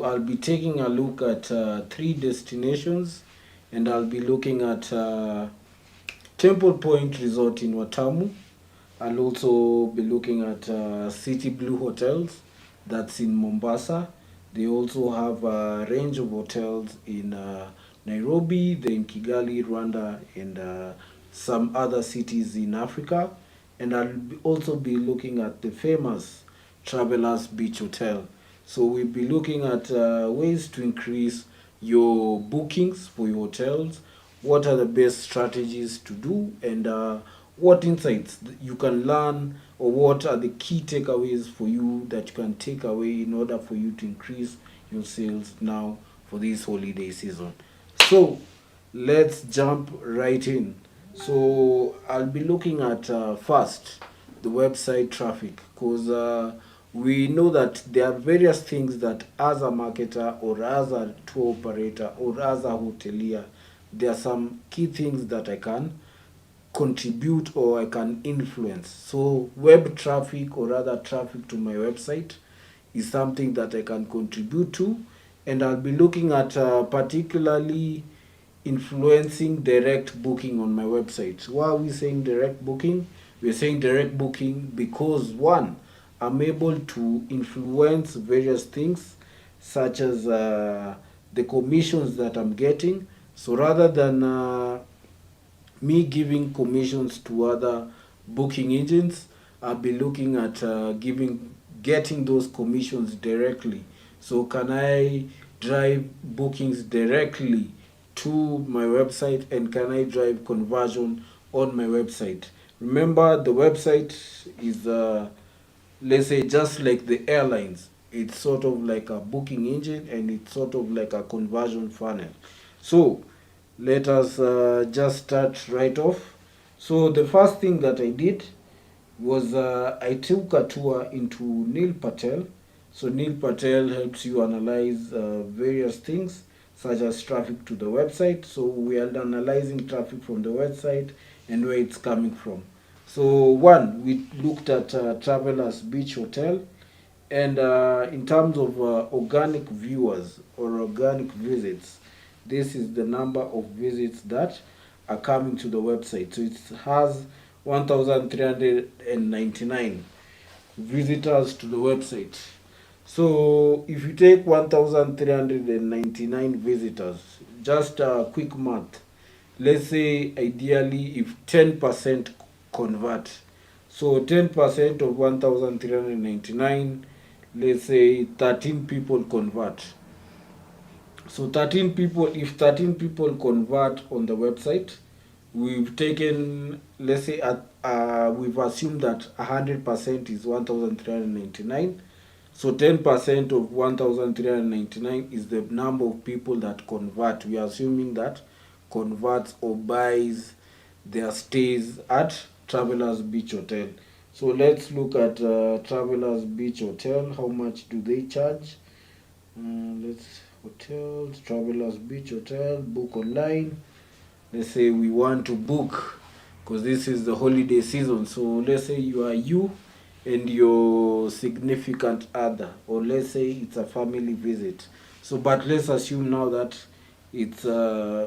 I'll be taking a look at 3 destinations, and I'll be looking at Temple Point Resort in Watamu. I'll also be looking at City Blue Hotels, that's in Mombasa. They also have a range of hotels in Nairobi, then in Kigali, Rwanda, and some other cities in Africa. And also be looking at the famous Travelers Beach Hotel. So we'll be looking at ways to increase your bookings for your hotels. What are the best strategies to do, and what insights you can learn, or what are the key takeaways for you that you can take away in order for you to increase your sales now for this holiday season. So let's jump right in. So I'll be looking at first the website traffic, because we know that there are various things that as a marketer or as a tour operator or as a hotelier, there are some key things that I can contribute or I can influence. So web traffic, or rather traffic to my website, is something that I can contribute to, and I'll be looking at particularly influencing direct booking on my website. Why are we saying direct booking? We're saying direct booking because, one, I'm able to influence various things such as the commissions that I'm getting. So rather than me giving commissions to other booking agents, I'll be looking at getting those commissions directly. So can I drive bookings directly to my website, and can I drive conversion on my website? Remember, the website is let's say just like the airlines. It's sort of like a booking engine, and it's sort of like a conversion funnel. So let us just start right off. So the first thing that I did was I took a tour into Neil Patel. So Neil Patel helps you analyze various things such as traffic to the website. So we are analyzing traffic from the website and where it's coming from. So one, we looked at Travelers Beach Hotel, and in terms of organic viewers or organic visits, this is the number of visits that are coming to the website. So it has 1,399 visitors to the website. So if you take 1,399 visitors, just a quick math, let's say ideally if 10% convert. So 10% of 1,399, let's say 13 people convert. So 13 people, if 13 people convert on the website, we've taken, let's say, we've assumed that 100% is 1,399. So 10% of 1,399 is the number of people that convert. We are assuming that converts or buys their stays at Travelers Beach Hotel. So let's look at Travelers Beach Hotel. How much do they charge? Let's hotels, Travelers Beach Hotel, book online. Let's say we want to book because this is the holiday season. So let's say you and your significant other, or let's say it's a family visit. So but let's assume now that it's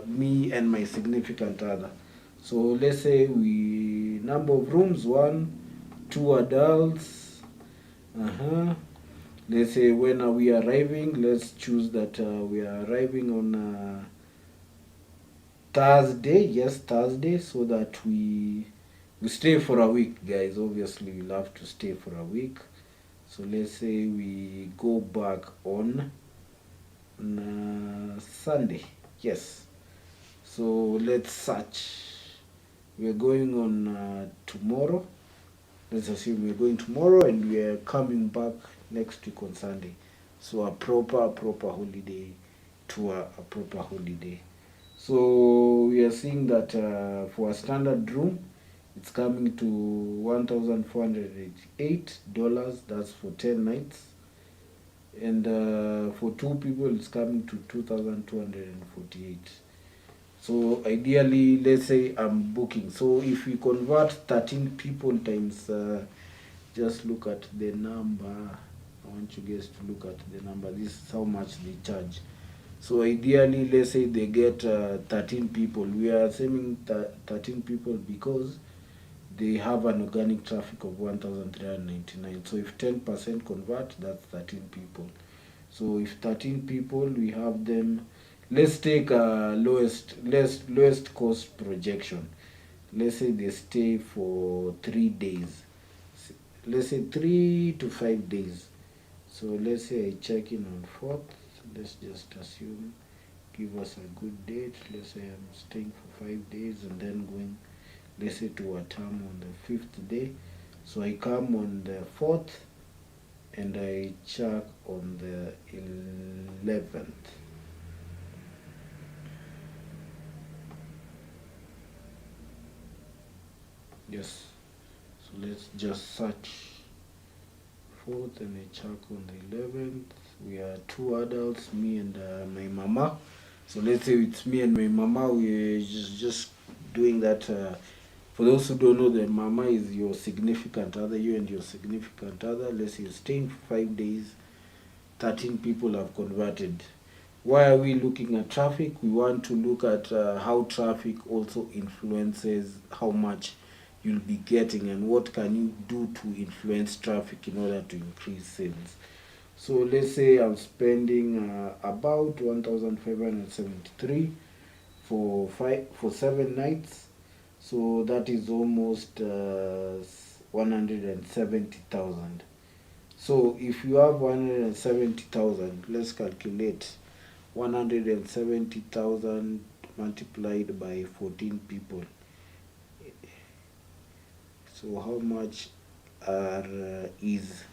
me and my significant other. So let's say we number of rooms, 2 adults. Let's say when are we arriving? Let's choose that we are arriving on Thursday. Yes, Thursday, so that we stay for a week, guys. Obviously, we'll have to stay for a week. So let's say we go back on Sunday. Yes. So let's search. We're going on tomorrow. Let's assume we're going tomorrow and we are coming back next week on Sunday. So a proper holiday tour, a proper holiday. So we are seeing that for a standard room, it's coming to $1,488. That's for 10 nights. And for 2 people, it's coming to 2,248. So ideally, let's say I'm booking. So if we convert 13 people times, just look at the number. How want you guys to look at the number. This is how much they charge. So ideally, let's say they get 13 people. We are assuming 13 people because they have an organic traffic of 1,399. So if 10% convert, that's 13 people. So if 13 people, we have them. Let's take lowest cost projection. Let's say they stay for 3 days. Let's say 3 to 5 days. So let's say I check in on 4th. Let's just assume, give us a good date. Let's say I'm staying for 5 days and then going, let's say, to Watamu on the 5th day. So I come on the 4th and I check on the 11th. Yes. So let's just search 4th and I check on the 11th. We are 2 adults, me and my mama. So let's say it's me and my mama. We're just doing that. For those who don't know, the mama is your significant other, you and your significant other. Let's say you're staying for 5 days, 13 people have converted. Why are we looking at traffic? We want to look at how traffic also influences how much you'll be getting and what can you do to influence traffic in order to increase sales. So let's say I'm spending about 1,573 for 7 nights. So that is almost 170,000. So if you have 170,000, let's calculate 170,000 multiplied by 14 people. So how much is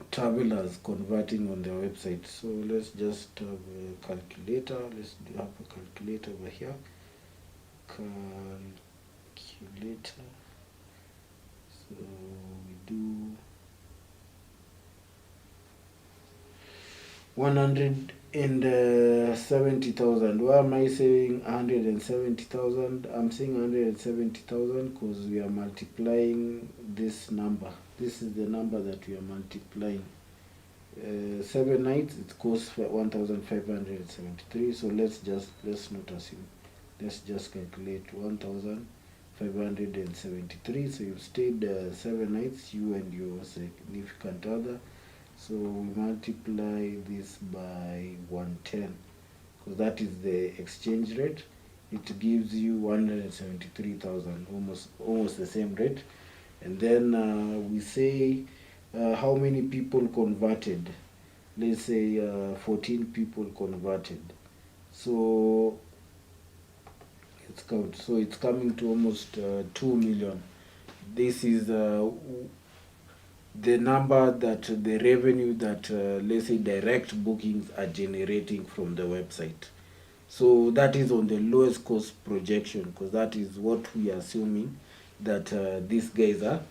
travelers converting on their website? So let's just have a calculator. Let's have a calculator over here. Calculator. So we do 170,000. Why am I saying 170,000? I'm saying 170,000 because we are multiplying this number. This is the number that we are multiplying. 7 nights, it costs 1,573. So let's not assume. Let's just calculate 1,573. So you've stayed 7 nights, you and your significant other. So we multiply this by 110 because that is the exchange rate. It gives you 173,000, almost the same rate. And then we say how many people converted. Let's say 14 people converted. So it's count. So it's coming to almost 2 million. This is the number that the revenue that let's say direct bookings are generating from the website. So that is on the lowest cost projection because that is what we are assuming that these guys are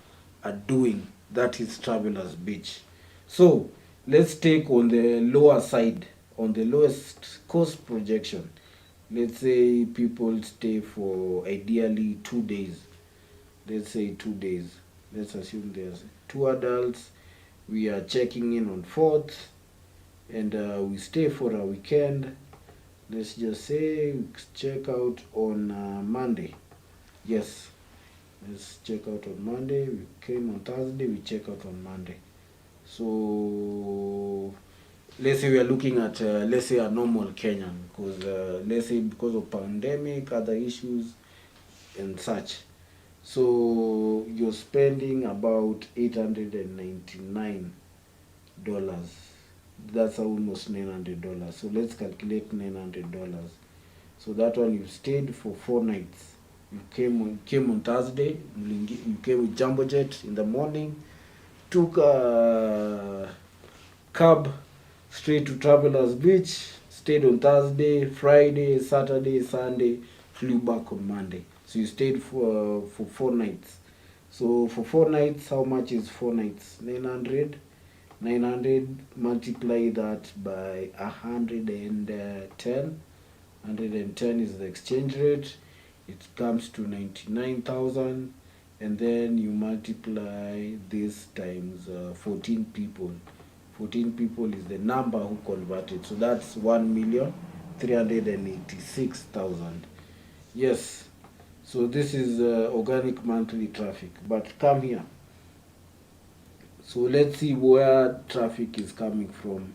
doing. That is Travelers Beach. So let's take on the lower side, on the lowest cost projection. Let's say people stay for ideally 2 days. Let's say 2 days. Let's assume there's 2 adults. We are checking in on 4th and we stay for a weekend. Let's just say we check out on Monday. Yes, let's check out on Monday. We came on Thursday, we check out on Monday. So let's say we are looking at let's say a normal Kenyan because let's say because of pandemic, other issues and such. So you're spending about $899. That's almost $900. So let's calculate $900. So that one you stayed for 4 nights. You came on Thursday. You came with Jumbo Jet in the morning. Took a cab straight to Travelers Beach. Stayed on Thursday, Friday, Saturday, Sunday. Flew back on Monday. So you stayed for 4 nights. So for 4 nights, how much is 4 nights? 900. 900 multiply that by 110. 110 is the exchange rate. It comes to 99,000. and then you multiply this times 14 people. 14 people is the number who converted, so that's 1,386,000. Yes, so this is organic monthly traffic. But come here, so let's see where traffic is coming from.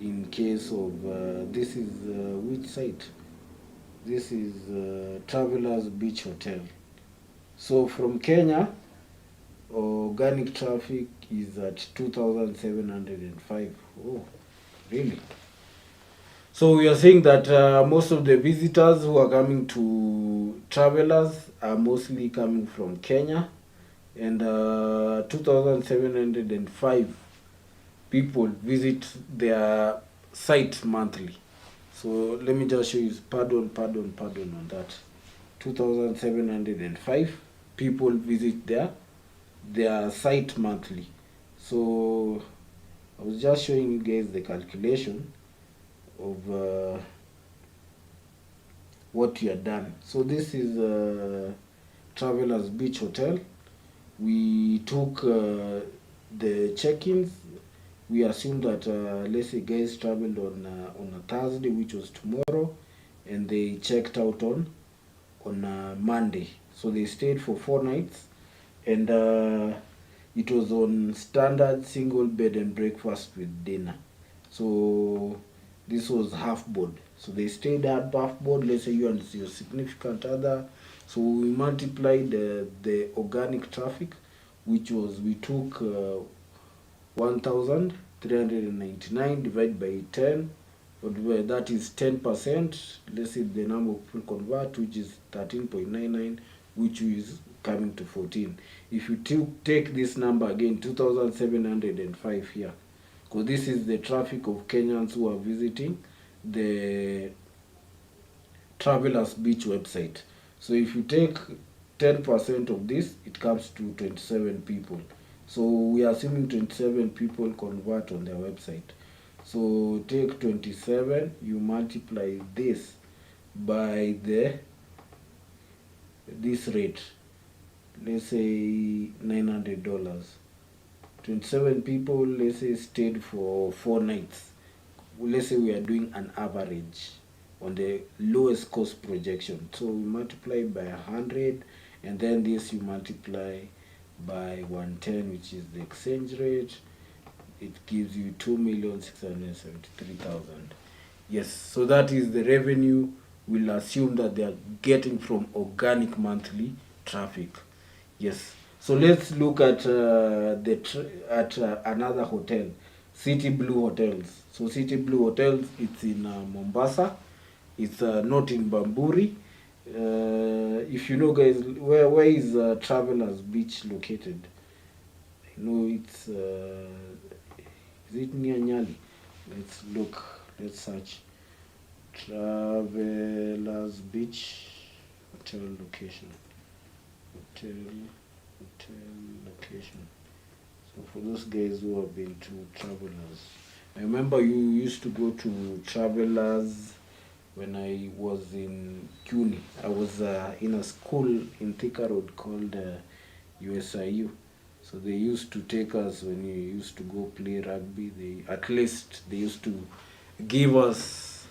In case of this is which site? This is Travelers Beach Hotel. So from Kenya, organic traffic is at 2,705. Oh, really? So we are saying that most of the visitors who are coming to Travelers are mostly coming from Kenya, and 2,705 people visit their site monthly. So let me just show you, pardon on that. 2,705 people visit their site monthly. So I was just showing you guys the calculation of what you have done. So this is Travelers Beach Hotel. We took the check-ins. We assume that let's say guys traveled on a Thursday, which was tomorrow, and they checked out on Monday. So they stayed for 4 nights, and it was on standard single bed and breakfast with dinner. So this was half board. So they stayed at half board. Let's say you and your significant other. So we multiplied the organic traffic, which was, we took 1,399 divided by 10, that is 10%. Let's say the number of people convert, which is 13.99, which is coming to 14. If you take this number again, 2,705 here, because this is the traffic of Kenyans who are visiting the Travelers Beach website. So if you take 10% of this, it comes to 27 people. So we are assuming 27 people convert on their website. So take 27, you multiply this by this rate. Let's say $900. 27 people, let's say, stayed for 4 nights. Let's say we are doing an average on the lowest cost projection. So we multiply by 100, and then this you multiply by 110, which is the exchange rate. It gives you 2,673,000. Yes, so that is the revenue we'll assume that they are getting from organic monthly traffic. Yes, so let's look at another hotel, City Blue Hotels. So City Blue Hotels, it's in Mombasa. It's not in Bamburi. If you know, guys, where is Travelers Beach located? I know it's is it near Nyali? Let's look. Let's search Travelers Beach hotel location. Hotel location. So for those guys who have been to Travelers, I remember you used to go to Travelers when I was in uni. I was in a school in Thika Road called USIU. So they used to take us when we used to go play rugby. At least they used to give us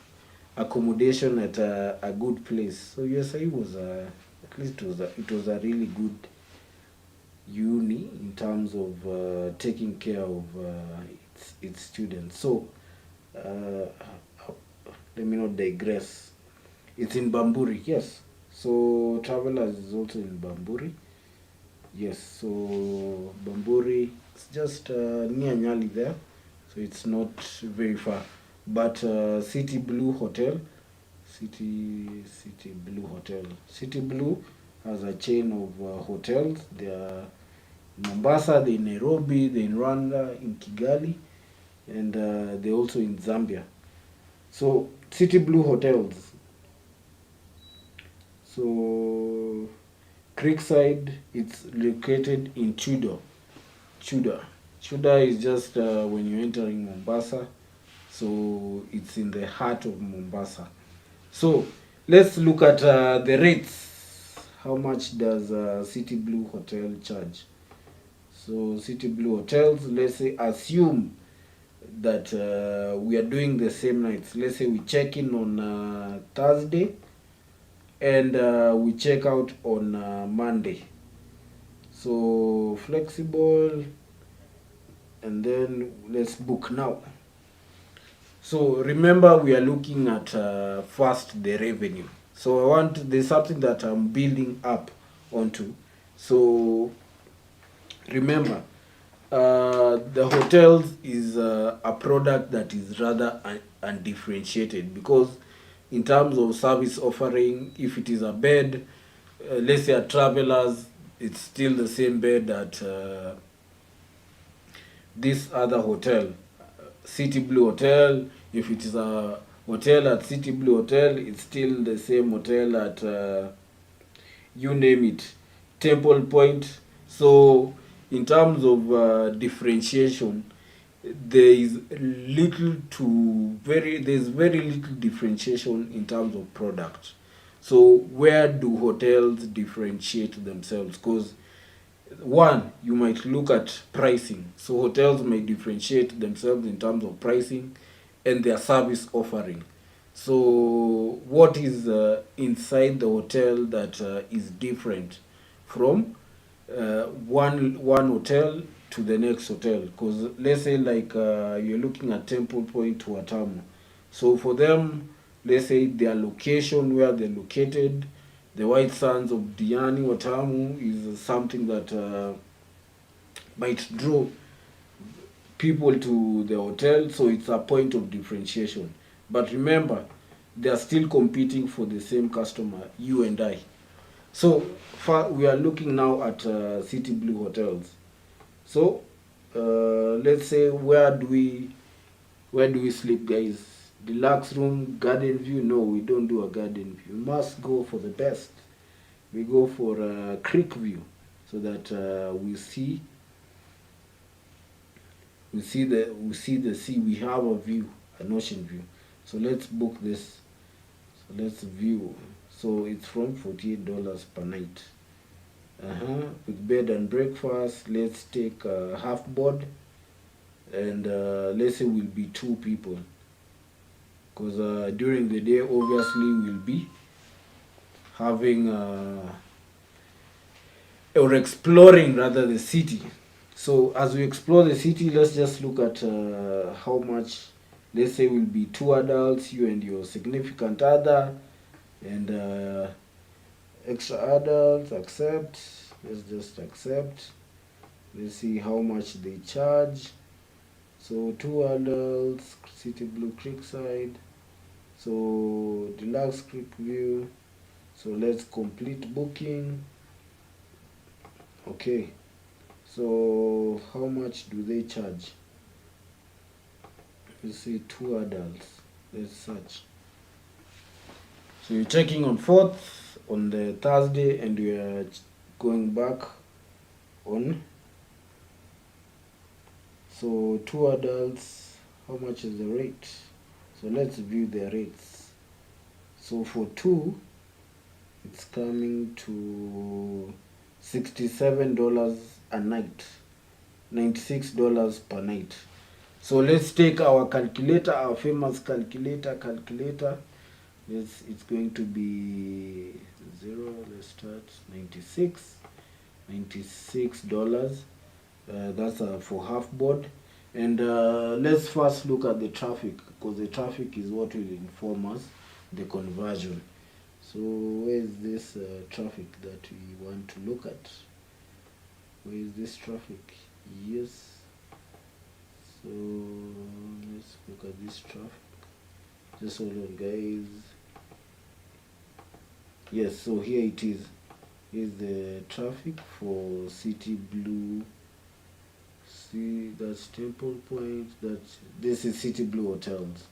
accommodation at a good place. So USIU was at least it was a really good uni in terms of taking care of its students. So let me not digress. It's in Bamburi, yes. So Travelers is also in Bamburi. Yes, so Bamburi, it's just near Nyali there. So it's not very far. But City Blue Hotel, City Blue Hotel. City Blue has a chain of hotels. They are in Mombasa, they're in Nairobi, they're in Rwanda, in Kigali, and they're also in Zambia. So City Blue Hotels. So Creekside, it's located in Chuda. Chuda is just when you're entering Mombasa. So it's in the heart of Mombasa. So let's look at the rates. how much does City Blue Hotel charge? So City Blue Hotels, let's say assume that we are doing the same nights. Let's say we check in on Thursday and we check out on Monday. So flexible, and then let's book now. So remember, we are looking at first the revenue. So there's something that I'm building up onto. So remember, the hotels is a product that is rather undifferentiated, because in terms of service offering, if it is a bed, let's say a travelers, it's still the same bed at this other hotel, City Blue Hotel. If it is a hotel at City Blue Hotel, it's still the same hotel at you name it, Temple Point. So in terms of differentiation, there's very little differentiation in terms of product. So where do hotels differentiate themselves? Because one, you might look at pricing. So hotels may differentiate themselves in terms of pricing and their service offering. So what is inside the hotel that is different from one hotel to the next hotel? Because let's say like you're looking at Temple Point to Watamu. So for them, let's say their location, where they're located, the White Sands of Diani Watamu is something that might draw people to the hotel, so it's a point of differentiation. But remember, they are still competing for the same customer, you and I. So we are looking now at City Blue Hotels. So let's say where do we sleep, guys? Deluxe room, garden view? No, we don't do a garden view. We must go for the best. We go for a creek view, so that we see the sea. We have a view, an ocean view. So let's book this. So let's view. So it's from $48 per night. With bed and breakfast. Let's take half board, and let's say we'll be 2 people, because during the day obviously we'll be having or exploring rather the city. So as we explore the city, let's just look at how much. Let's say we'll be 2 adults, you and your significant other, and extra adults. Accept. Let's just accept. Let's see how much they charge. So 2 adults, City Blue Creekside. So deluxe creek view. So let's complete booking. Okay, so how much do they charge? Let's say 2 adults. Let's search. So you're checking on 4th on the Thursday, and we are going back on. So 2 adults, how much is the rate? So let's view the rates. So for 2, it's coming to $67 a night, $96 per night. So let's take our calculator, our famous calculator. It's going to be 0. Let's start. $96. That's for half board. And let's first look at the traffic, because the traffic is what will inform us the conversion. So where is this traffic that we want to look at? Where is this traffic? Yes. So let's look at this traffic. Just hold on, guys. Yes, so here it is. Here's the traffic for City Blue. See, that's Temple Point. This is City Blue Hotels.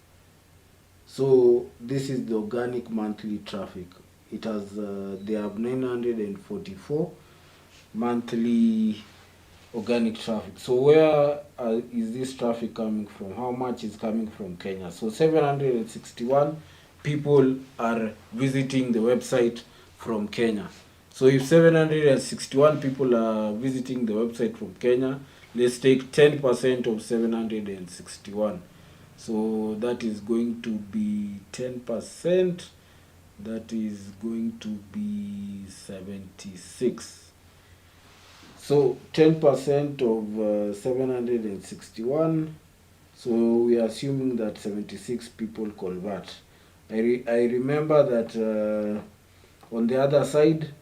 So this is the organic monthly traffic. It has they have 944 monthly organic traffic. So where is this traffic coming from? How much is coming from Kenya? So 761 people are visiting the website from Kenya. So if 761 people are visiting the website from Kenya, let's take 10% of 761. So that is going to be 10%. That is going to be 76. So 10% of 761. So we are assuming that 76 people convert. I remember that on the other side,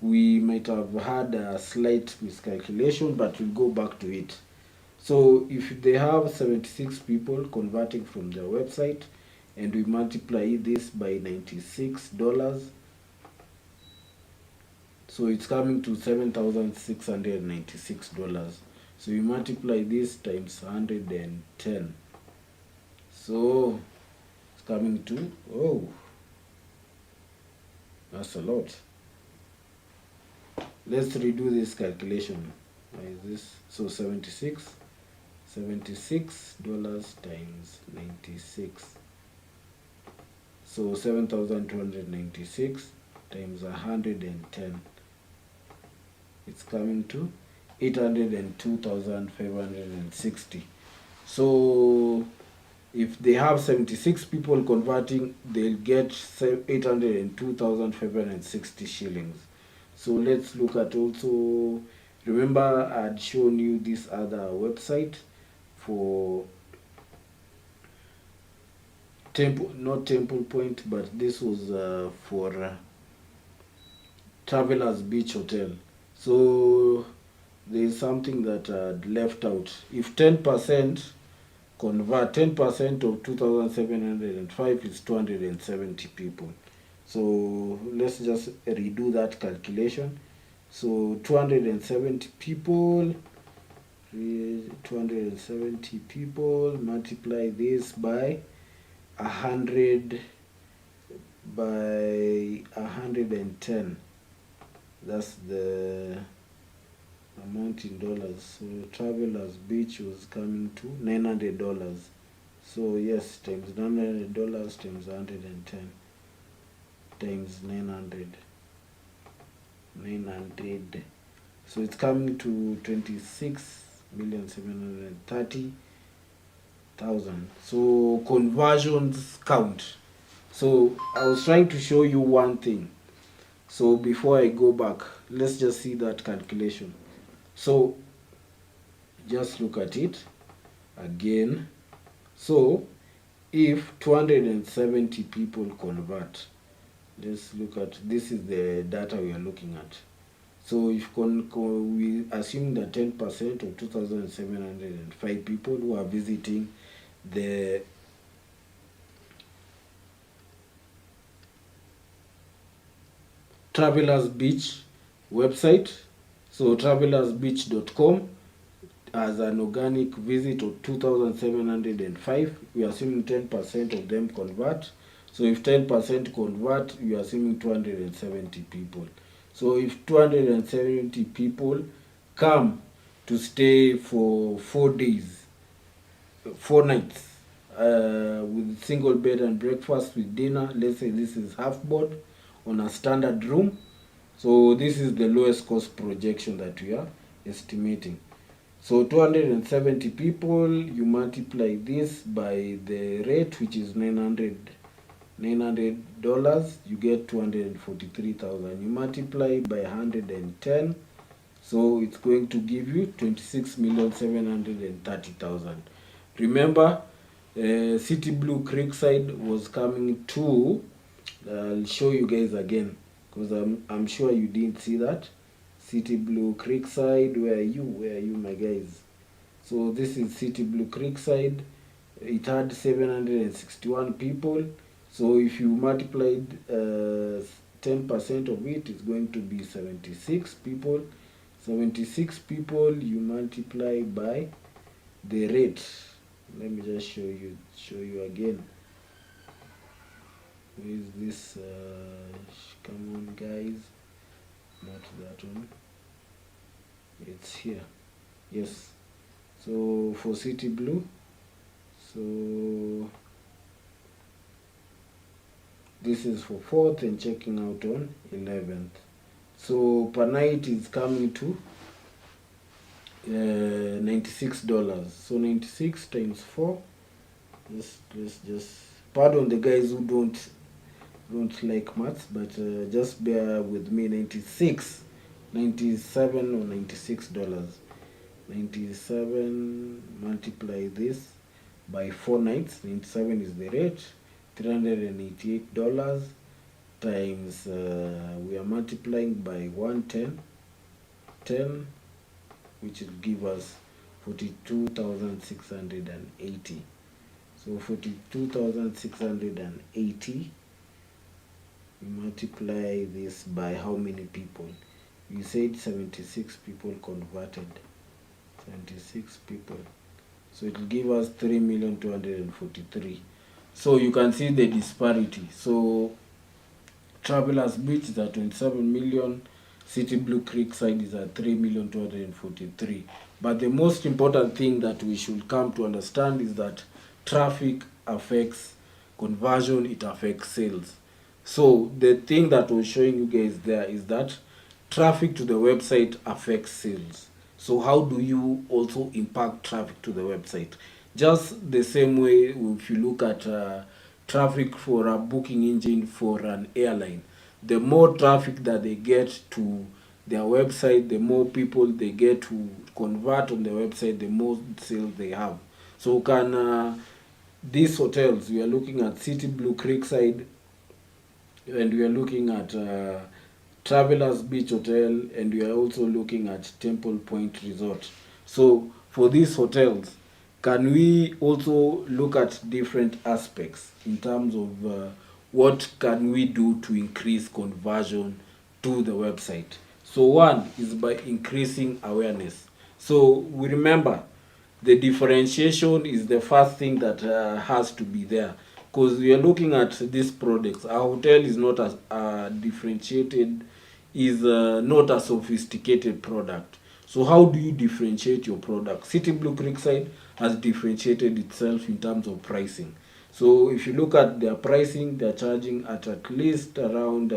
we might have had a slight miscalculation, but we'll go back to it. So if they have 76 people converting from their website, and we multiply this by $96, so it's coming to $7,696. So we multiply this times 110. So it's coming to, oh, that's a lot. Let's redo this calculation. Why is this? So $76 times 96. So 7,296 times 110. It's coming to 802,560. So if they have 76 people converting, they'll get 802,560 shillings. So let's look at also, remember I'd shown you this other website for not Temple Point, but this was for Travelers Beach Hotel. So there's something that I'd left out. If 10% convert, 10% of 2,705 is 270 people. So let's just redo that calculation. So 270 people, 270 people, multiply this by 100 by 110. That's the amount in dollars. So Travelers Beach was coming to $900. So yes, times $900 times 110 times 900. So it's coming to 26,730,000. So conversions count. So I was trying to show you one thing. So before I go back, let's just see that calculation. So just look at it again. So if 270 people convert, let's look at, this is the data we are looking at. So if we assume that 10% of 2,705 people who are visiting the Travelers Beach website, so travelersbeach.com, as an organic visit of 2,705, we are assuming 10% of them convert. So if 10% convert, we are assuming 270 people. So if 270 people come to stay for 4 days, 4 nights, with single bed and breakfast with dinner, let's say this is half board on a standard room. So this is the lowest cost projection that we are estimating. So 270 people, you multiply this by the rate, which is $900, you get 243,000. You multiply by 110, so it's going to give you 26,730,000. Remember, City Blue Creekside was coming to, I'll show you guys again, because I'm sure you didn't see that. City Blue Creekside, where are you my guys? So this is City Blue Creekside. It had 761 people. So if you multiplied 10% of it, it's going to be 76 people. 76 people you multiply by the rate. Let me just show you again. Where is this? Come on guys, not that one, it's here. Yes, so for City Blue, so this is for 4th and checking out on 11th. So per night is coming to $96. So 96 times 4. Just pardon the guys who don't like maths, but just bear with me. 96, 97 or $96. 97, multiply this by 4 nights. 97 is the rate. $388 times we are multiplying by 110, 10, which will give us 42,680. So 42,680, we multiply this by how many people? You said 76 people converted. 76 people. So it will give us 3,243,000. So you can see the disparity. So Travelers Beach is at 27 million. City Blue Creekside is at 3,243,000. But the most important thing that we should come to understand is that traffic affects conversion, it affects sales. So the thing that was showing you guys there is that traffic to the website affects sales. So how do you also impact traffic to the website? Just the same way if you look at traffic for a booking engine for an airline, the more traffic that they get to their website, the more people they get to convert on the website, the more sales they have. So can these hotels, we are looking at City Blue Creekside, and we are looking at Travelers Beach Hotel, and we are also looking at Temple Point Resort. So for these hotels, can we also look at different aspects in terms of what can we do to increase conversion to the website? So one is by increasing awareness. So we remember the differentiation is the first thing that has to be there, because we are looking at these products. Our hotel is not as differentiated, is not a sophisticated product. So how do you differentiate your product? City Blue Creekside has differentiated itself in terms of pricing. So if you look at their pricing, they're charging at least around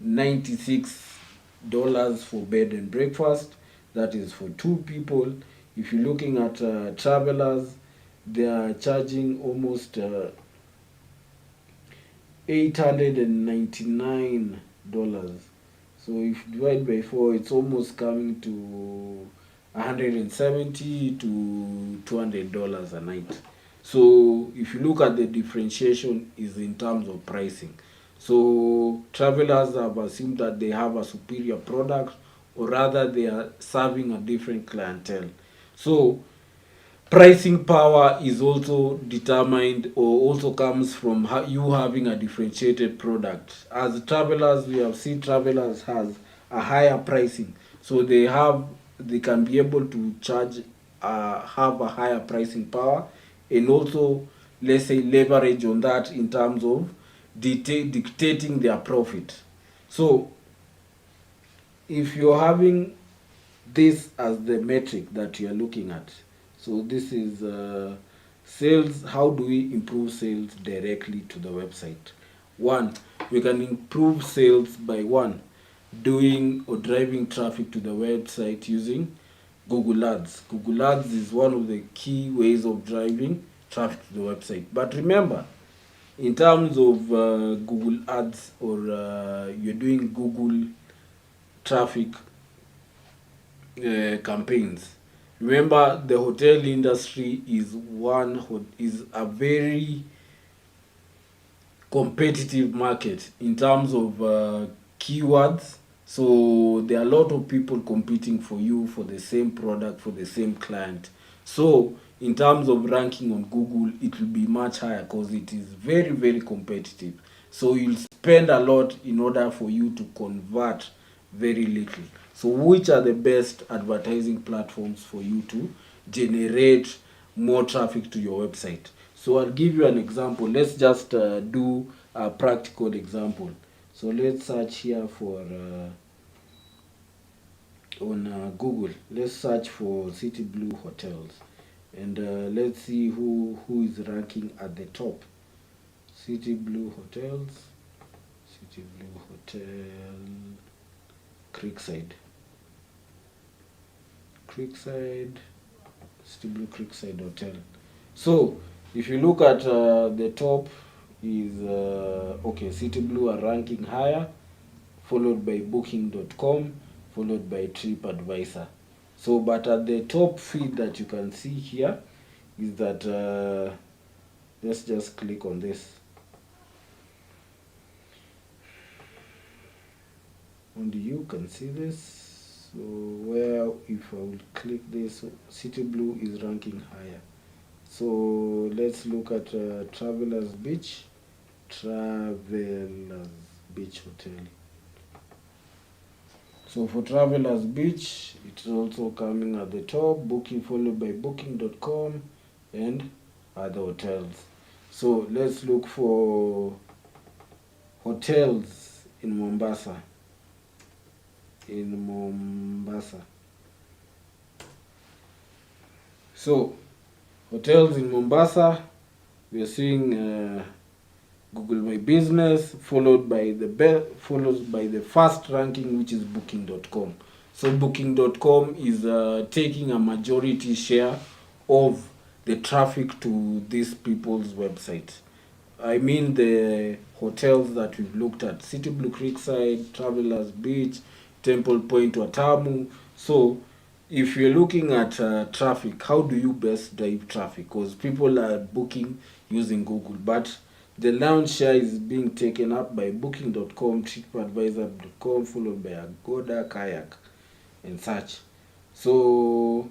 $96 for bed and breakfast. That is for 2 people. If you're looking at travelers, they are charging almost $899. So if you divide by 4, it's almost coming to $170 to $200 a night. So if you look at the differentiation is in terms of pricing. So travelers have assumed that they have a superior product, or rather they are serving a different clientele. So pricing power is also determined, or also comes from you having a differentiated product. As travelers, we have seen travelers has a higher pricing, so they can be able to charge have a higher pricing power, and also, let's say, leverage on that in terms of dictating their profit. So if you're having this as the metric that you are looking at, so this is sales. How do we improve sales directly to the website? One, we can improve sales by doing or driving traffic to the website using Google Ads. Google Ads is one of the key ways of driving traffic to the website. But remember, in terms of Google Ads, or you're doing Google traffic campaigns, remember the hotel industry is a very competitive market in terms of keywords. So there are a lot of people competing for you for the same product, for the same client. So in terms of ranking on Google, it will be much higher because it is very, very competitive. So you'll spend a lot in order for you to convert very little. So which are the best advertising platforms for you to generate more traffic to your website? So I'll give you an example. Let's just do a practical example. So let's search here for on Google. Let's search for City Blue Hotels, and let's see who is ranking at the top. City Blue Hotels. City Blue Hotel. Creekside, City Blue Creekside Hotel. So if you look at the top is okay, City Blue are ranking higher, followed by booking.com, followed by TripAdvisor. So but at the top feed that you can see here is that let's just click on this. Only you can see this. So where if I will click this, City Blue is ranking higher. So let's look at Travelers Beach Hotel. So for Travelers Beach, it's also coming at the top, booking followed by booking.com and other hotels. So let's look for hotels in Mombasa. So hotels in Mombasa, we are seeing Google My Business, followed by the first ranking, which is booking.com. So booking.com is taking a majority share of the traffic to these people's website. I mean the hotels that we've looked at: City Blue Creekside, Travelers Beach, Temple Point, Watamu. So if you're looking at traffic, how do you best drive traffic? Because people are booking using Google, but the lounge share is being taken up by booking.com, tripadvisor.com, followed by Agoda, Kayak, and such. So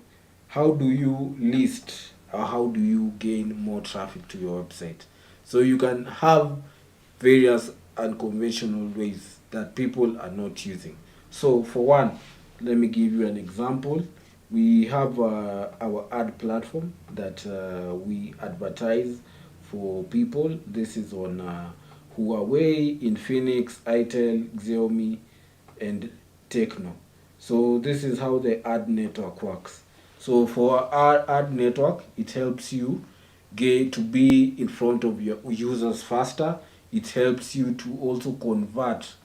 how do you list, or how do you gain more traffic to your website? So you can have various unconventional ways that people are not using. So for one, let me give you an example. We have our ad platform that we advertise for people. This is on Huawei, Infinix, Itel, Xiaomi, and Techno. So this is how the ad network works. So for our ad network, it helps you get to be in front of your users faster. It helps you to also convert,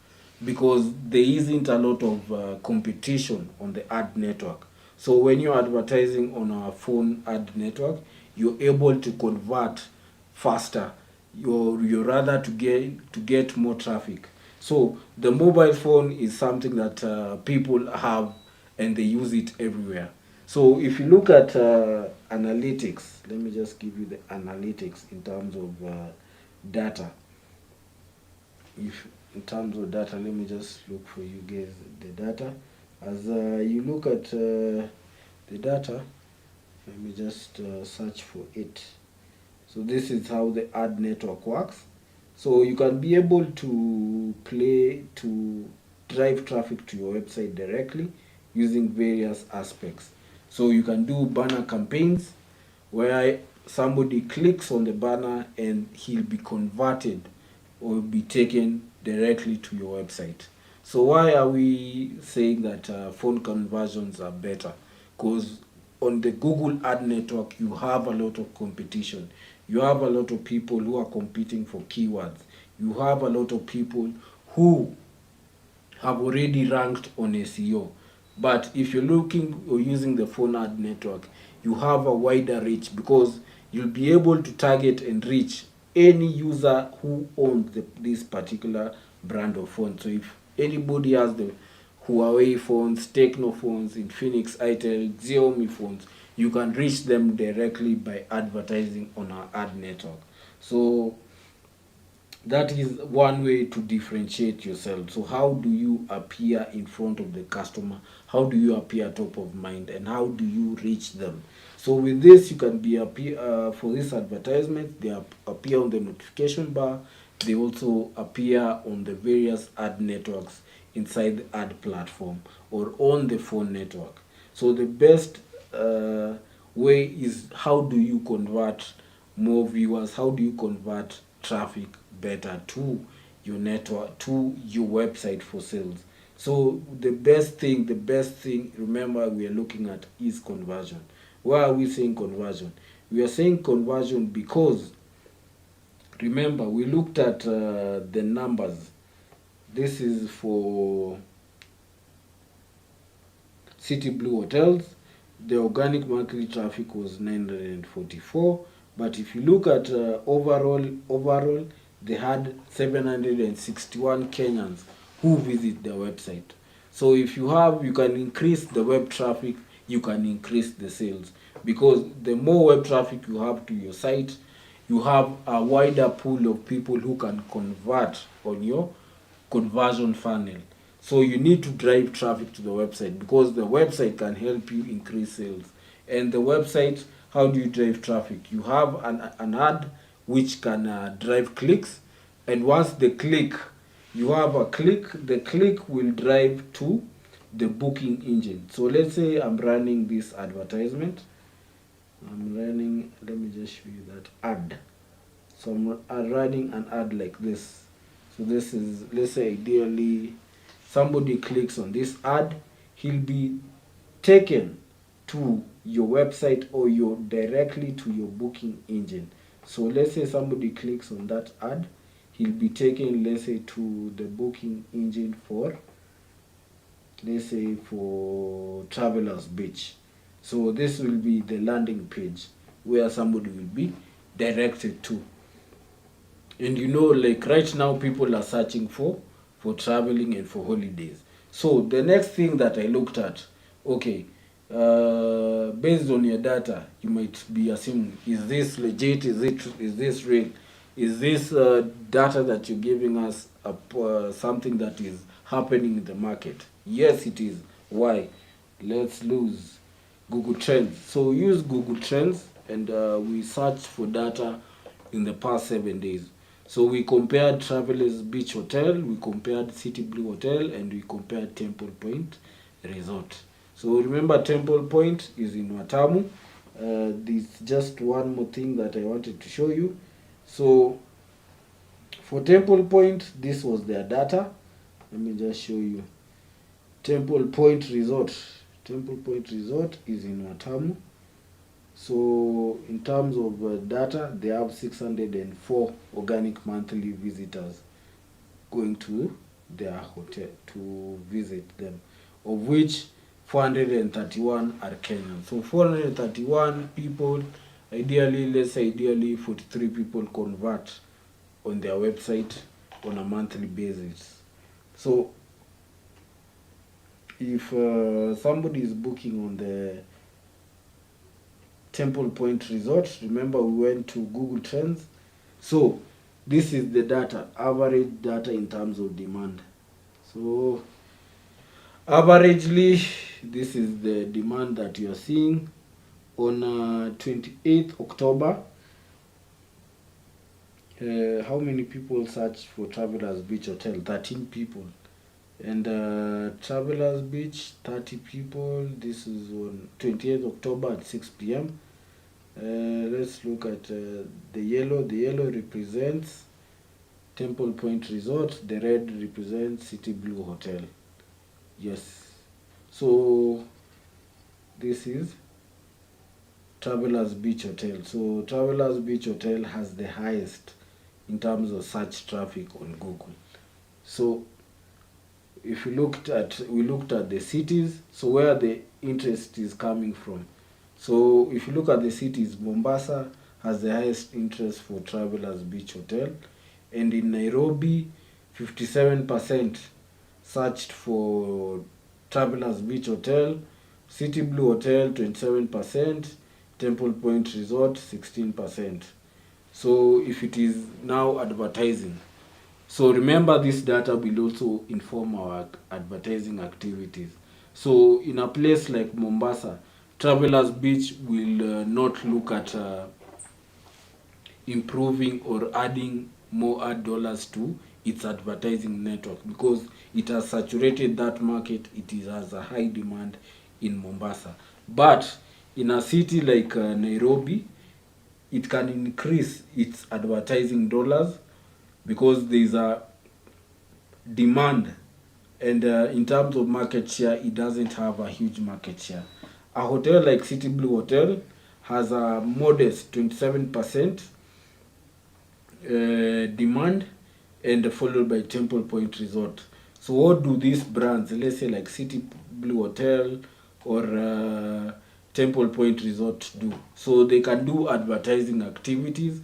because there isn't a lot of competition on the ad network. So when you're advertising on our phone ad network, you're able to convert faster. You're rather to get more traffic. So the mobile phone is something that people have, and they use it everywhere. So if you look at analytics, let me just give you the analytics in terms of data. If in terms of data, let me just look for you guys the data. As you look at the data, let me just search for it. So this is how the ad network works. So you can be able to drive traffic to your website directly using various aspects. So you can do banner campaigns where somebody clicks on the banner and he'll be converted or be taken directly to your website. So why are we saying that phone conversions are better? Because on the Google ad network, you have a lot of competition. You have a lot of people who are competing for keywords. You have a lot of people who have already ranked on SEO. But if you're looking or using the phone ad network, you have a wider reach, because you'll be able to target and reach any user who owns this particular brand of phone. So if anybody has the Huawei phones, Techno phones, Infinix, Itel, Xiaomi phones, you can reach them directly by advertising on our ad network. So that is one way to differentiate yourself. So how do you appear in front of the customer? How do you appear top of mind, and how do you reach them? So with this, you can be for this advertisement, they appear on the notification bar. They also appear on the various ad networks inside the ad platform or on the phone network. So the best way is, how do you convert more viewers? How do you convert traffic better to your network, to your website for sales? So the best thing, remember, we are looking at is conversion. Why are we saying conversion? We are saying conversion because, remember, we looked at the numbers. This is for City Blue Hotels, the organic monthly traffic was 944. But if you look at overall, they had 761 Kenyans who visit their website. So if you can increase the web traffic, you can increase the sales, because the more web traffic you have to your site, you have a wider pool of people who can convert on your conversion funnel. So you need to drive traffic to the website, because the website can help you increase sales. And the website, how do you drive traffic? You have an ad which can drive clicks, and once the click, you have a click, the click will drive to the booking engine. So let's say I'm running this advertisement. Let me just show you that ad. So I'm running an ad like this. So this is, let's say ideally somebody clicks on this ad, he'll be taken to your website or directly to your booking engine. So let's say somebody clicks on that ad, he'll be taken, let's say, to the booking engine for, let's say, for Travelers Beach. So this will be the landing page where somebody will be directed to. And like right now, people are searching for traveling and for holidays. So the next thing that I looked at, okay, based on your data, you might be assuming, is this legit? Is this real? Is this data that you're giving us something that is happening in the market? Yes, it is. Why? Let's lose Google Trends. So use Google Trends, and we search for data in the past 7 days. So we compared Travelers Beach Hotel, we compared City Blue Hotel, and we compared Temple Point Resort. So remember, Temple Point is in Watamu. This just one more thing that I wanted to show you. So for Temple Point, this was their data. Let me just show you. Temple Point Resort. Temple Point Resort is in Watamu. So in terms of data, they have 604 organic monthly visitors going to their hotel to visit them, of which 431 are Kenyan. So 431 people, let's say ideally 43 people convert on their website on a monthly basis. So if somebody is booking on the Temple Point Resort, remember we went to Google Trends. So this is the data, average data in terms of demand. So averagely, this is the demand that you are seeing on 28th October. How many people searched for Travelers Beach Hotel? 13 people. And Travelers Beach, 30 people. This is on 28th October at 6 p.m. Let's look at the yellow. The yellow represents Temple Point Resort. The red represents City Blue Hotel. Yes. So this is Travelers Beach Hotel. So Travelers Beach Hotel has the highest in terms of search traffic on Google. So if we looked at the cities, so where the interest is coming from. So if you look at the cities, Mombasa has the highest interest for Travelers Beach Hotel, and in Nairobi, 57% searched for Travelers Beach Hotel, City Blue Hotel 27%, Temple Point Resort 16%. So if it is now advertising, so remember, this data will also inform our advertising activities. So in a place like Mombasa, Travelers Beach will not look at improving or adding more ad dollars to its advertising network, because it has saturated that market. Has a high demand in Mombasa. But in a city like Nairobi, it can increase its advertising dollars because there is a demand, and in terms of market share, it doesn't have a huge market share. A hotel like City Blue Hotel has a modest 27% demand, and followed by Temple Point Resort. So what do these brands, let's say like City Blue Hotel, or Temple Point Resort do. So they can do advertising activities,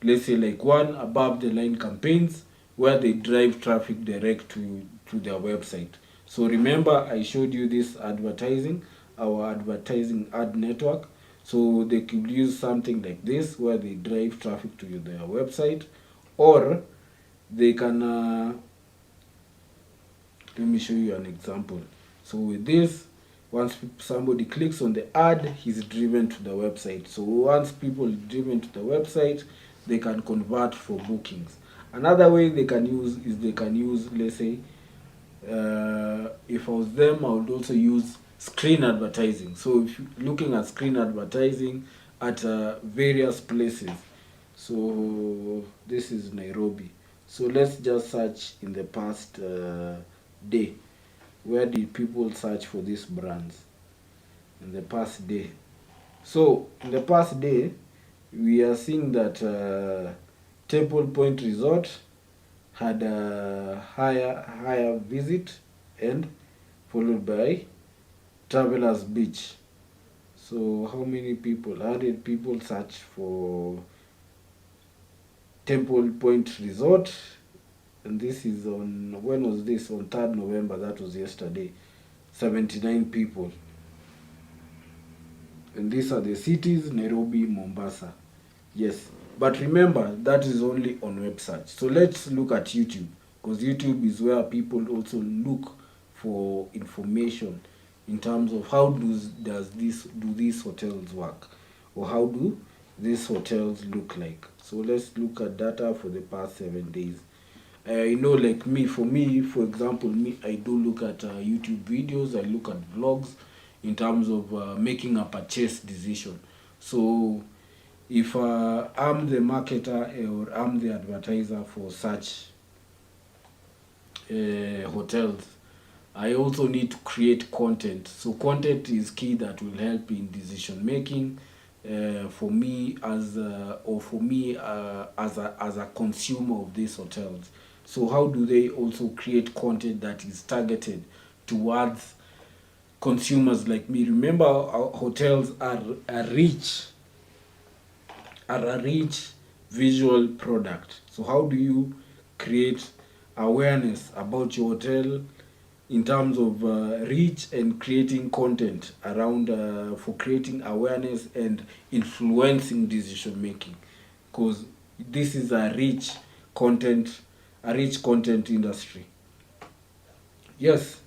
let's say like one, above the line campaigns, where they drive traffic direct to their website. So remember I showed you this advertising, our advertising ad network. So they could use something like this where they drive traffic to their website, or they can let me show you an example. So with this, once somebody clicks on the ad, he's driven to the website. So once people are driven to the website, they can convert for bookings. Another way they can use is they can use, let's say, if I was them, I would also use screen advertising. So if you're looking at screen advertising at various places. So this is Nairobi. So let's just search in the past day. Where did people search for these brands in the past day? So in the past day, we are seeing that Temple Point Resort had a higher visit, and followed by Travelers Beach. So how many people? 100 people searched for Temple Point Resort, and this is on, when was this? On 3rd November, that was yesterday. 79 people. And these are the cities: Nairobi, Mombasa. Yes. But remember, that is only on web search. So let's look at YouTube, because YouTube is where people also look for information in terms of how do these hotels work, or how do these hotels look like. So let's look at data for the past 7 days. You know, like me, for example, me, I do look at YouTube videos, I look at vlogs in terms of making a purchase decision. So if I'm the marketer or I'm the advertiser for such hotels, I also need to create content. So content is key, that will help in decision making for me as as a consumer of these hotels. So how do they also create content that is targeted towards consumers like me? Remember, our hotels are a rich visual product. So how do you create awareness about your hotel in terms of reach and creating content around for creating awareness and influencing decision making? Because this is content a rich content industry. Yes.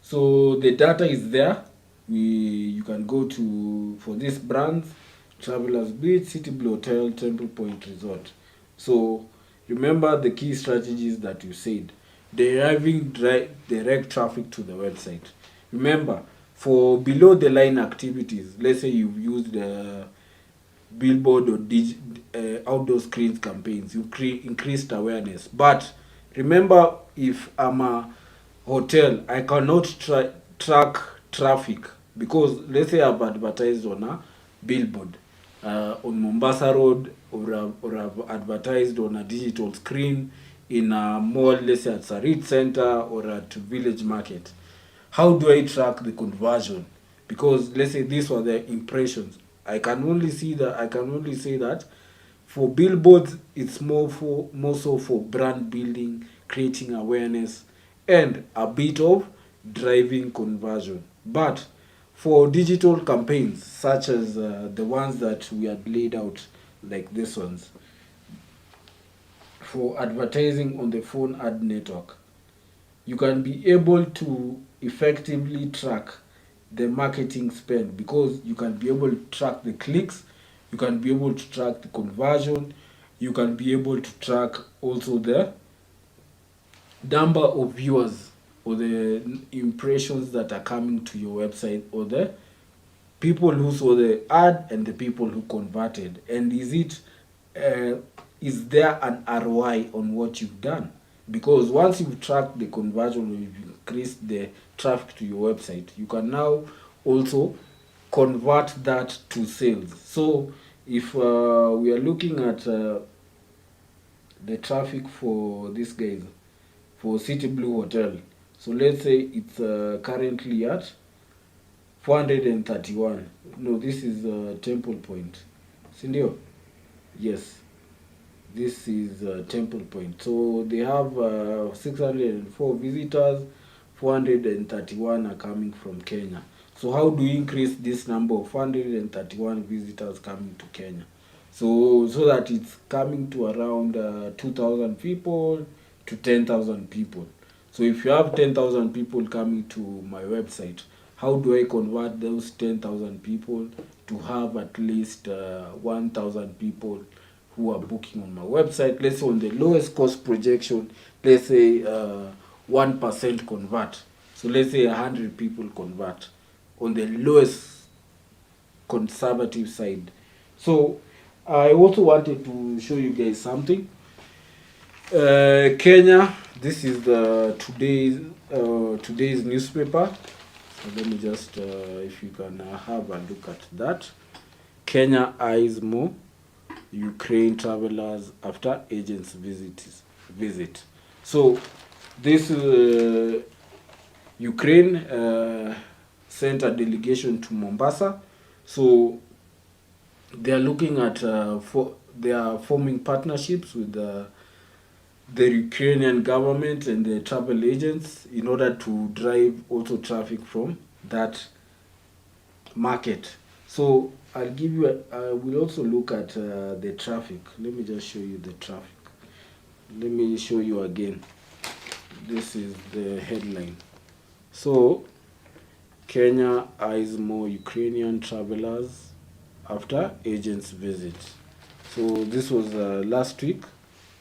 So the data is there. You can go to, for these brands, Travelers Beach, City Blue Hotel, Temple Point Resort. So remember the key strategies that you said. Deriving direct traffic to the website. Remember, for below the line activities, let's say you've used billboard or outdoor screens campaigns, you increased awareness. But remember, if I'm a hotel, I cannot track traffic, because let's say I've advertised on a billboard on Mombasa Road, or I've advertised on a digital screen in a mall, let's say at Sarit Center or at Village Market. How do I track the conversion? Because let's say these were the impressions. I can only say that for billboards, it's more so for brand building, creating awareness, and a bit of driving conversion. But for digital campaigns, such as the ones that we had laid out, like this ones, for advertising on the phone ad network, you can be able to effectively track the marketing spend, because you can be able to track the clicks, you can be able to track the conversion, you can be able to track also the number of viewers or the impressions that are coming to your website, or the people who saw the ad and the people who converted. And is there an ROI on what you've done? Because once you've tracked the conversion, or you've increased the traffic to your website, you can now also convert that to sales. So if we are looking at the traffic for these guys, for City Blue Hotel, so let's say it's currently at 431. No, this is Temple Point. Sindio? Yes, this is Temple Point. So they have 604 visitors, 431 are coming from Kenya. So how do we increase this number of 431 visitors coming to Kenya? So that it's coming to around 2,000 people to 10,000 people. So if you have 10,000 people coming to my website, how do I convert those 10,000 people to have at least 1,000 people who are booking on my website? Let's say on the lowest cost projection, let's say 1% convert. So let's say 100 people convert on the lowest conservative side. So I also wanted to show you guys something. Kenya, this is the today's newspaper. So let me just, if you can have a look at that. Kenya eyes more Ukraine travelers after agents visit. So this Ukraine sent a delegation to Mombasa. So they are looking at they are forming partnerships with the Ukrainian government and the travel agents in order to drive also traffic from that market. So I will also look at the traffic. Let me just show you the traffic. Let me show you again. This is the headline. So Kenya eyes more Ukrainian travelers after agents visit. So this was last week.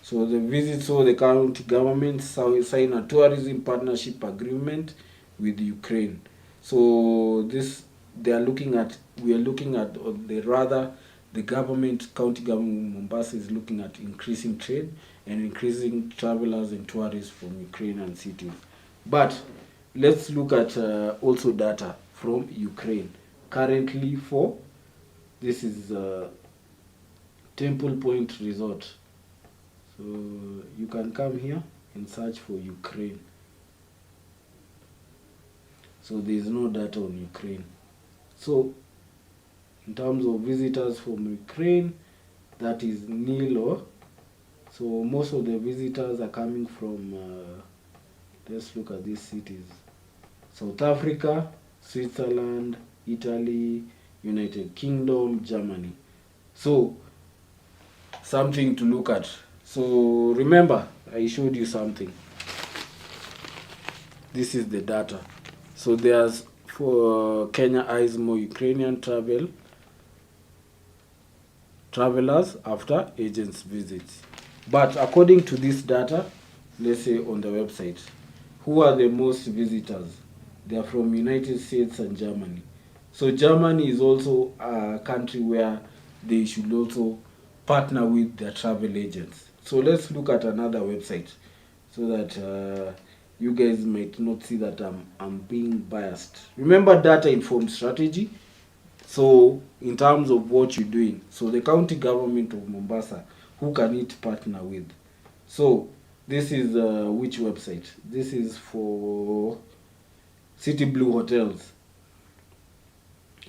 So the visit saw the county government sign a tourism partnership agreement with Ukraine. So this we are looking at, or the county government Mombasa is looking at increasing trade and increasing travelers and tourists from Ukrainian cities. But let's look at also data from Ukraine. Currently this is Temple Point Resort. So you can come here and search for Ukraine. So there is no data on Ukraine. So in terms of visitors from Ukraine, that is nil. So most of the visitors are coming from, let's look at these cities: South Africa, Switzerland, Italy, United Kingdom, Germany. So something to look at. So remember, I showed you something. This is the data. So there's for Kenya eyes more Ukrainian travelers after agents visits. But according to this data, let's say on the website, who are the most visitors? They are from United States and Germany. So Germany is also a country where they should also partner with their travel agents. So let's look at another website so that you guys might not see that I'm being biased. Remember, data informs strategy. So in terms of what you're doing, so the county government of Mombasa, who can it partner with? So this is which website? This is for City Blue Hotels.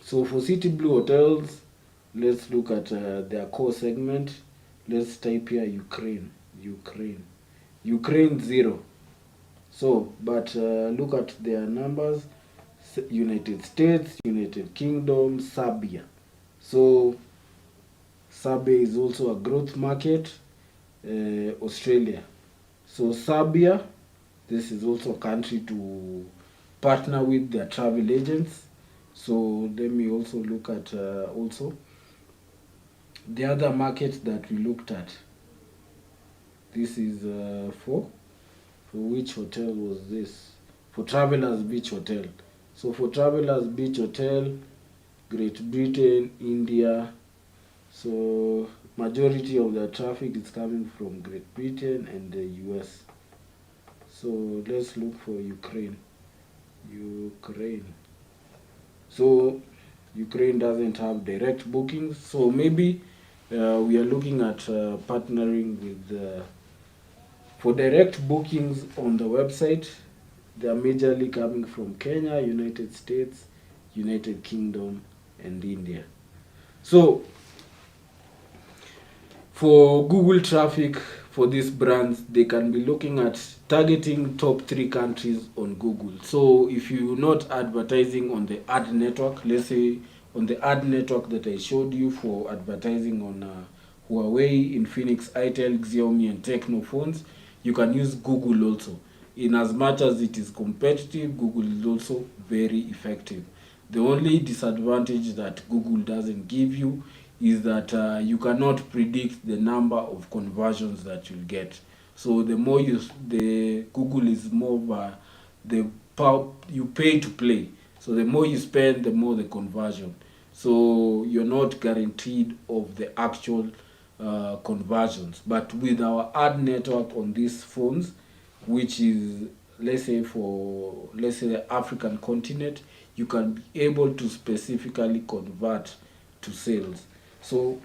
So for City Blue Hotels, let's look at their core segment. Let's type here Ukraine 0. So but look at their numbers: United States, United Kingdom, Serbia. So Serbia is also a growth market. Australia. So Serbia, this is also a country to partner with their travel agents. So let me also look at also the other market that we looked at. This is for which hotel was this? For Travelers Beach Hotel. So for Travelers Beach Hotel, Great Britain, India. So majority of the traffic is coming from Great Britain and the US. So let's look for Ukraine. So Ukraine doesn't have direct bookings. So maybe we are looking at partnering with for direct bookings on the website. They are majorly coming from Kenya, United States, United Kingdom, and India. So for Google traffic for these brands, they can be looking at targeting top 3 countries on Google. So if you're not advertising on the ad network, let's say on the ad network that I showed you for advertising on Huawei, Infinix, itel, Xiaomi, and Tecno phones, you can use Google also. In as much as it is competitive, Google is also very effective. The only disadvantage that Google doesn't give you is that you cannot predict the number of conversions that you'll get. So the more the Google is more of you pay to play. So the more you spend, the more the conversion. So you're not guaranteed of the actual conversions. But with our ad network on these phones, which is let's say the African continent, you can be able to specifically convert to sales. So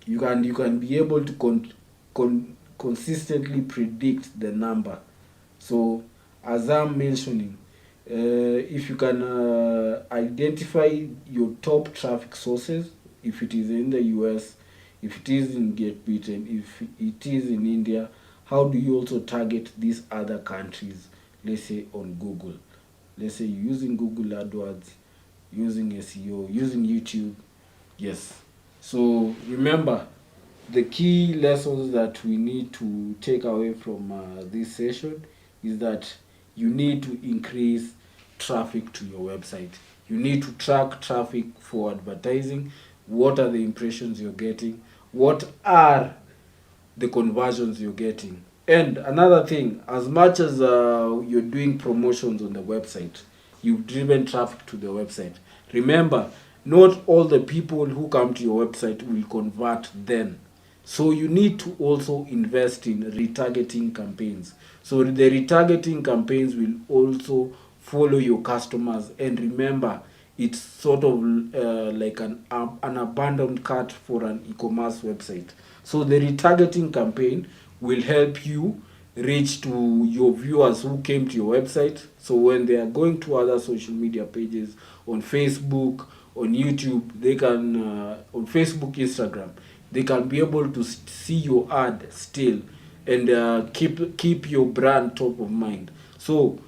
you can be able to consistently predict the number. So as I'm mentioning, if you can identify your top traffic sources, if it is in the US, if it is in Great Britain, if it is in India, how do you also target these other countries, let's say on Google? Let's say you're using Google AdWords, using SEO, using YouTube. Yes. So remember, the key lessons that we need to take away from this session is that you need to increase traffic to your website. You need to track traffic for advertising. What are the impressions you're getting? What are the conversions you're getting? And another thing, as much as you're doing promotions on the website, you've driven traffic to the website. Remember, not all the people who come to your website will convert then. So you need to also invest in retargeting campaigns. So the retargeting campaigns will also follow your customers. And remember, it's sort of like an abandoned cart for an e-commerce website. So the retargeting campaign will help you reach to your viewers who came to your website. So when they are going to other social media pages on Facebook, on YouTube, they can on Facebook, Instagram, they can be able to see your ad still and keep your brand top of mind. So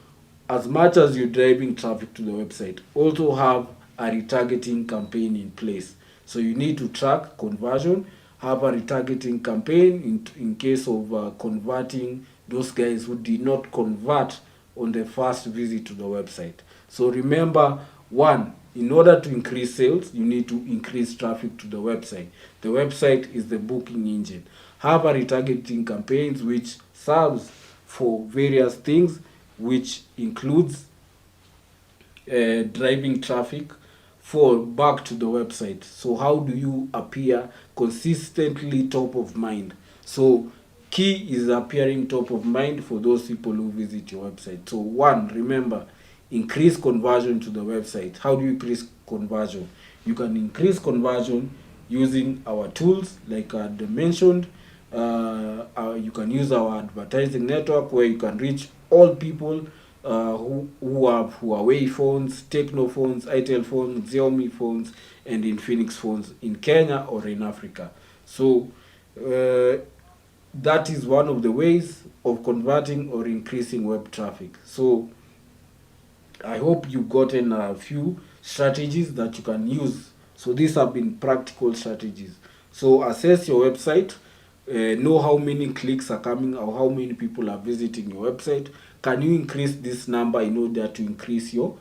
as much as you're driving traffic to the website, also have a retargeting campaign in place. So you need to track conversion, have a retargeting campaign in case of converting those guys who did not convert on the first visit to the website. So remember, one, in order to increase sales, you need to increase traffic to the website. The website is the booking engine. Have a retargeting campaigns which serves for various things, which includes driving traffic for back to the website. So how do you appear consistently top of mind? So key is appearing top of mind for those people who visit your website. So one, remember, increase conversion to the website. How do you increase conversion? You can increase conversion using our tools like I mentioned. You can use our advertising network where you can reach all people who have Huawei phones, Tecno phones, itel phones, Xiaomi phones, and Infinix phones in Kenya or in Africa. So that is one of the ways of converting or increasing web traffic. So I hope you've gotten a few strategies that you can use. So these have been practical strategies. So assess your website, know how many clicks are coming or how many people are visiting your website. Can you increase this number in order to increase your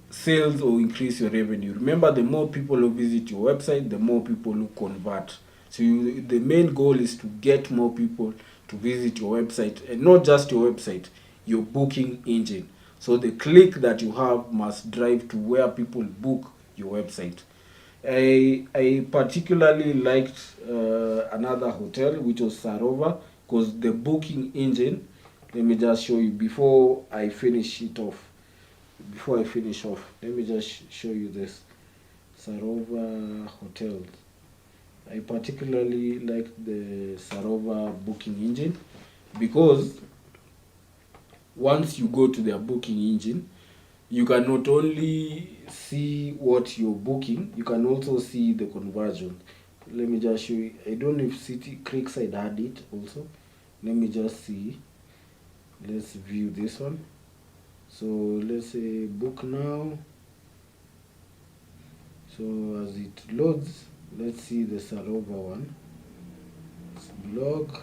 sales or increase your revenue? Remember, the more people who visit your website, the more people who convert. So the main goal is to get more people to visit your website, and not just your website, your booking engine. So the click that you have must drive to where people book your website. I particularly liked another hotel, which was Sarova, because the booking engine, let me just show you before I finish off, let me just show you this Sarova hotels. I particularly like the Sarova booking engine because once you go to their booking engine, you can not only see what you're booking, you can also see the conversion. Let me just show you. I don't know if City Creekside had it also. Let me just see. Let's view this one. So let's say book now. So as it loads, let's see the Sarova one. It's blog.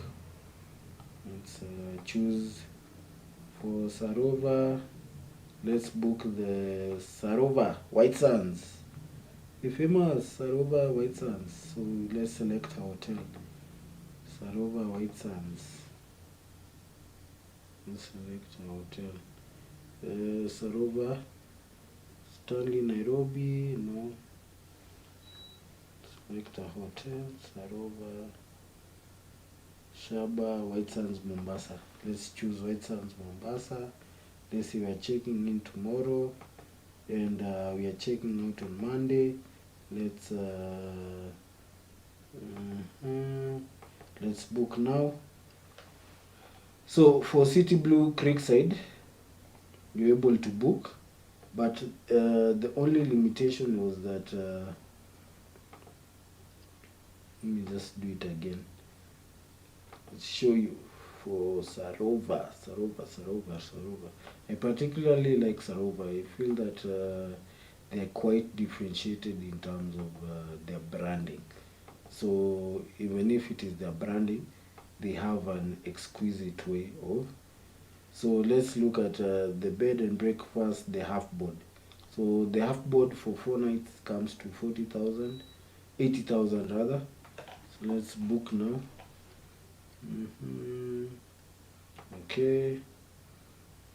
Let's choose for Sarova. Let's book the Sarova White Sands, the famous Sarova White Sands. So let's select a hotel. Sarova White Sands. Let's select a hotel. Sarova, Stanley, Nairobi. No. Select a hotel. Sarova, Shaba, White Sands, Mombasa. Let's choose White Sands, Mombasa. Let's say we are checking in tomorrow, and we are checking out on Monday. Let's book now. So for City Blue Creekside, you're able to book, but the only limitation was that let me just do it again. Let's show you for Sarova. I particularly like Sarova. I feel that they're quite differentiated in terms of their branding. So even if it is their branding, they have an exquisite way of. So let's look at the bed and breakfast, the half board. So the half board for 4 nights comes to 40,000, 80,000 rather. So let's book now. Okay,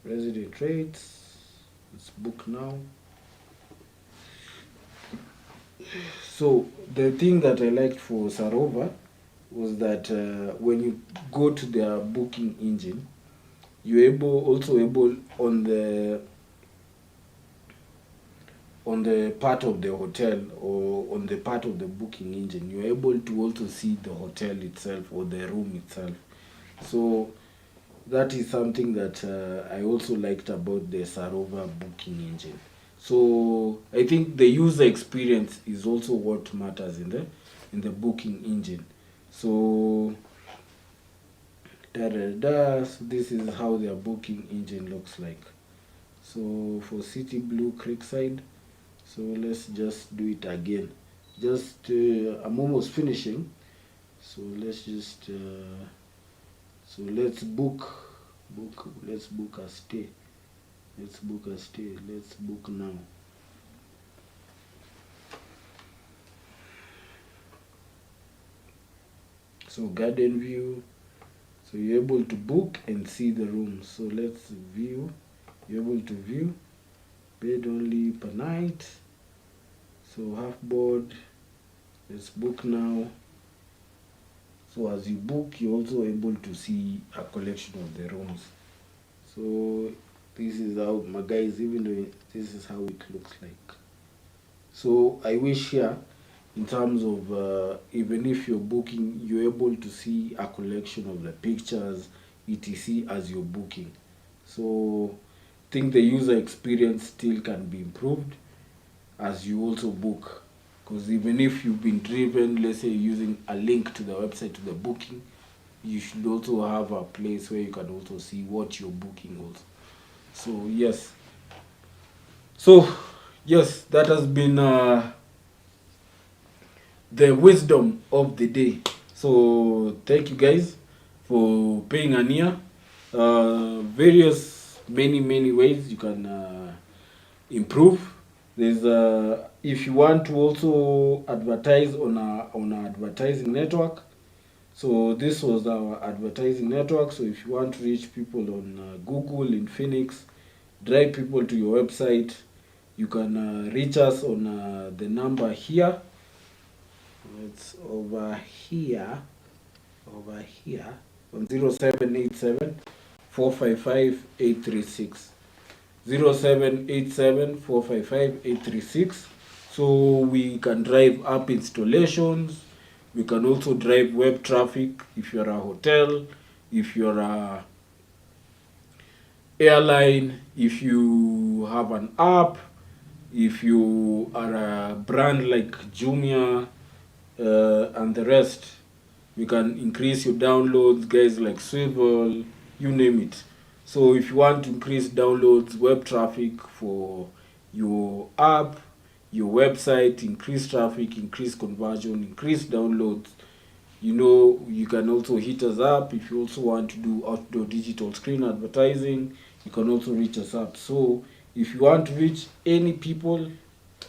resident rates, let's book now. So the thing that I liked for Sarova was that when you go to their booking engine, you're also able on the part of the hotel or on the part of the booking engine, you're able to also see the hotel itself or the room itself. So that is something that I also liked about the Sarova booking engine. So I think the user experience is also what matters in the booking engine. So so this is how their booking engine looks like. So for City Blue Creekside, so let's just do it again. Just I'm almost finishing. So let's just so let's book a stay. Let's book now. So garden view. So you're able to book and see the room. So let's view. You're able to view bed only per night. So half board. Let's book now. So as you book, you're also able to see a collection of the rooms. So this is how, my guys, even though this is how it looks like. So I wish here, in terms of even if you're booking, you're able to see a collection of the pictures, etc. as you're booking. So I think the user experience still can be improved as you also book. Because even if you've been driven, let's say using a link to the website to the booking, you should also have a place where you can also see what you're booking also. So yes, that has been the wisdom of the day. So thank you guys for paying an ear. Various many ways you can improve. There's if you want to also advertise on our advertising network. So this was our advertising network. So if you want to reach people on Google in Phoenix, drive people to your website, you can reach us on the number here. It's over here on 0787 455 836. 0787 455 836. So we can drive app installations. We can also drive web traffic if you're a hotel, if you're airline, if you have an app, if you are a brand like Jumia, and the rest, you can increase your downloads, guys like Swivel, you name it. So if you want to increase downloads, web traffic for your app, your website, increase traffic, increase conversion, increase downloads, you can also hit us up. If you also want to do outdoor digital screen advertising, you can also reach us up. So if you want to reach any people,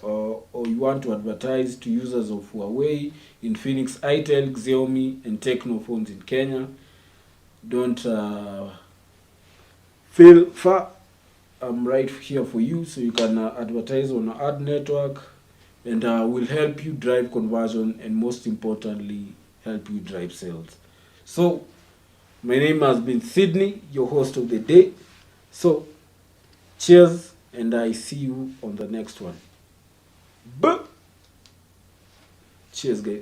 or you want to advertise to users of Huawei, Infinix, itel, Xiaomi, and Tecno phones in Kenya, don't feel far. I'm right here for you, so you can advertise on our ad network, and will help you drive conversion, and most importantly, help you drive sales. So my name has been Sydney, your host of the day. So cheers, and I see you on the next one. Cheers, guys.